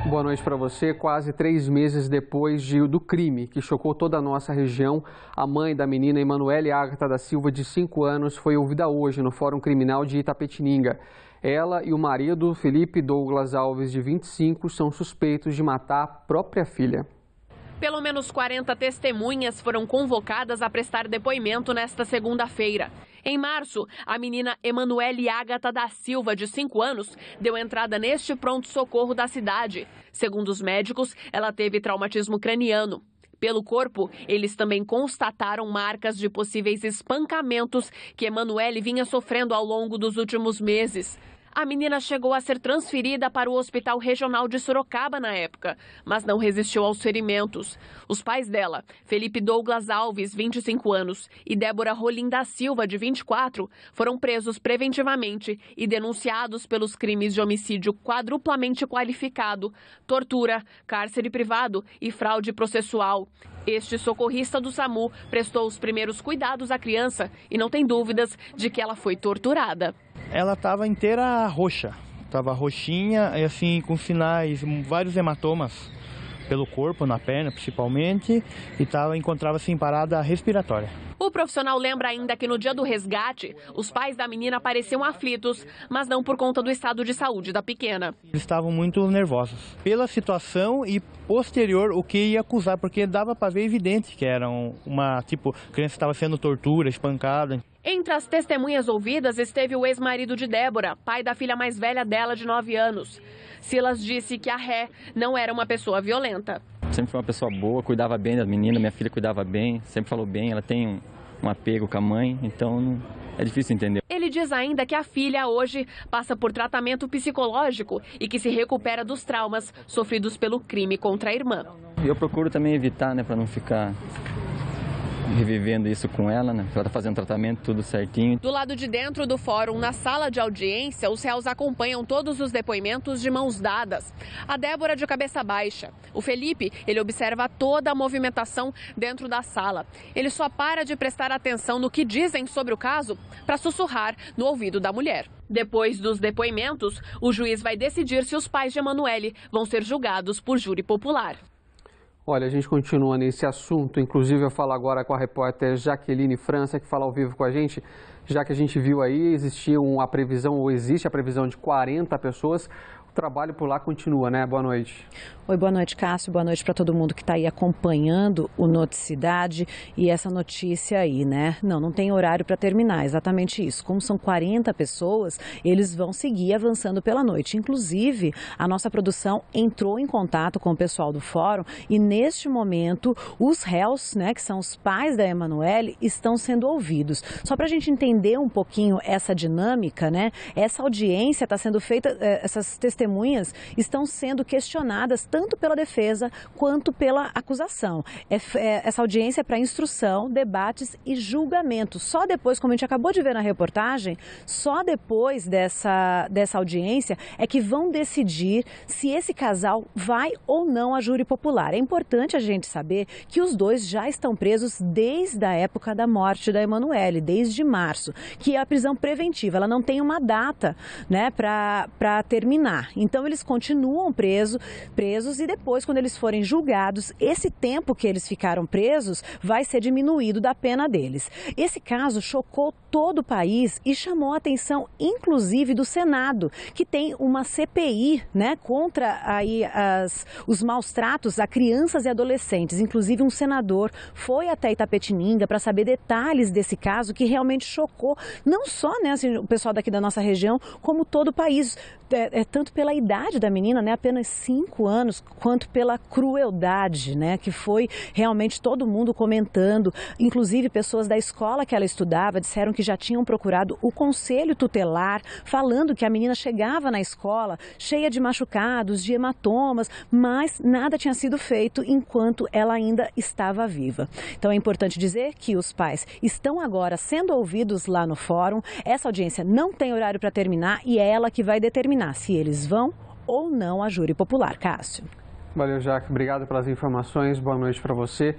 Boa noite para você. Quase 3 meses depois do crime que chocou toda a nossa região, a mãe da menina Emanuele Ágata da Silva, de 5 anos, foi ouvida hoje no Fórum Criminal de Itapetininga. Ela e o marido, Felipe Douglas Alves, de 25, são suspeitos de matar a própria filha. Pelo menos 40 testemunhas foram convocadas a prestar depoimento nesta segunda-feira. Em março, a menina Emanuele Ágata da Silva, de 5 anos, deu entrada neste pronto-socorro da cidade. Segundo os médicos, ela teve traumatismo craniano. Pelo corpo, eles também constataram marcas de possíveis espancamentos que Emanuele vinha sofrendo ao longo dos últimos meses. A menina chegou a ser transferida para o Hospital Regional de Sorocaba na época, mas não resistiu aos ferimentos. Os pais dela, Felipe Douglas Alves, 25 anos, e Débora Rolim da Silva, de 24, foram presos preventivamente e denunciados pelos crimes de homicídio quadruplamente qualificado, tortura, cárcere privado e fraude processual. Este socorrista do SAMU prestou os primeiros cuidados à criança e não tem dúvidas de que ela foi torturada. Ela estava inteira roxa, estava roxinha e assim com sinais, vários hematomas pelo corpo, na perna principalmente, e encontrava-se em parada respiratória. O profissional lembra ainda que no dia do resgate, os pais da menina pareciam aflitos, mas não por conta do estado de saúde da pequena. Eles estavam muito nervosos pela situação e posterior o que ia acusar, porque dava para ver evidente que era a criança estava sendo tortura, espancada. Entre as testemunhas ouvidas esteve o ex-marido de Débora, pai da filha mais velha dela, de 9 anos. Silas disse que a Ré não era uma pessoa violenta. Sempre foi uma pessoa boa, cuidava bem da menina, minha filha cuidava bem, sempre falou bem, ela tem um apego com a mãe, então é difícil entender. Ele diz ainda que a filha hoje passa por tratamento psicológico e que se recupera dos traumas sofridos pelo crime contra a irmã. Eu procuro também evitar, para não ficar revivendo isso com ela, ela está fazendo tratamento tudo certinho. Do lado de dentro do fórum, na sala de audiência, os réus acompanham todos os depoimentos de mãos dadas. A Débora de cabeça baixa. O Felipe, ele observa toda a movimentação dentro da sala. Ele só para de prestar atenção no que dizem sobre o caso para sussurrar no ouvido da mulher. Depois dos depoimentos, o juiz vai decidir se os pais de Emanuele vão ser julgados por júri popular. Olha, a gente continua nesse assunto, inclusive eu falo agora com a repórter Jaqueline França, que fala ao vivo com a gente, já que a gente viu aí, existe a previsão de 40 pessoas. O trabalho por lá continua, né? Boa noite. Oi, boa noite, Cássio. Boa noite para todo mundo que está aí acompanhando o Noticidade e essa notícia aí, né? Não tem horário para terminar, exatamente isso. Como são 40 pessoas, eles vão seguir avançando pela noite. Inclusive, a nossa produção entrou em contato com o pessoal do fórum e neste momento os réus, né, que são os pais da Emanuele, estão sendo ouvidos. Só para a gente entender um pouquinho essa dinâmica, né? Essa audiência está sendo feita, essas testemunhas estão sendo questionadas tanto pela defesa quanto pela acusação. Essa audiência é para instrução, debates e julgamento. Só depois, como a gente acabou de ver na reportagem, só depois dessa audiência é que vão decidir se esse casal vai ou não a júri popular. É importante a gente saber que os dois já estão presos desde a época da morte da Emanuele, desde março, que é a prisão preventiva. Ela não tem uma data, né, para terminar. Então, eles continuam presos e depois, quando eles forem julgados, esse tempo que eles ficaram presos vai ser diminuído da pena deles. Esse caso chocou todo o país e chamou a atenção, inclusive, do Senado, que tem uma CPI, né, contra aí os maus tratos a crianças e adolescentes. Inclusive, um senador foi até Itapetininga para saber detalhes desse caso que realmente chocou não só, né, assim, o pessoal daqui da nossa região, como todo o país. Tanto pela idade da menina, né, apenas 5 anos, quanto pela crueldade, né, que foi realmente todo mundo comentando. Inclusive, pessoas da escola que ela estudava disseram que já tinham procurado o conselho tutelar, falando que a menina chegava na escola cheia de machucados, de hematomas, mas nada tinha sido feito enquanto ela ainda estava viva. Então, é importante dizer que os pais estão agora sendo ouvidos lá no fórum. Essa audiência não tem horário para terminar e é ela que vai determinar se eles vão ou não a júri popular. Cássio. Valeu, Jaque. Obrigado pelas informações. Boa noite para você.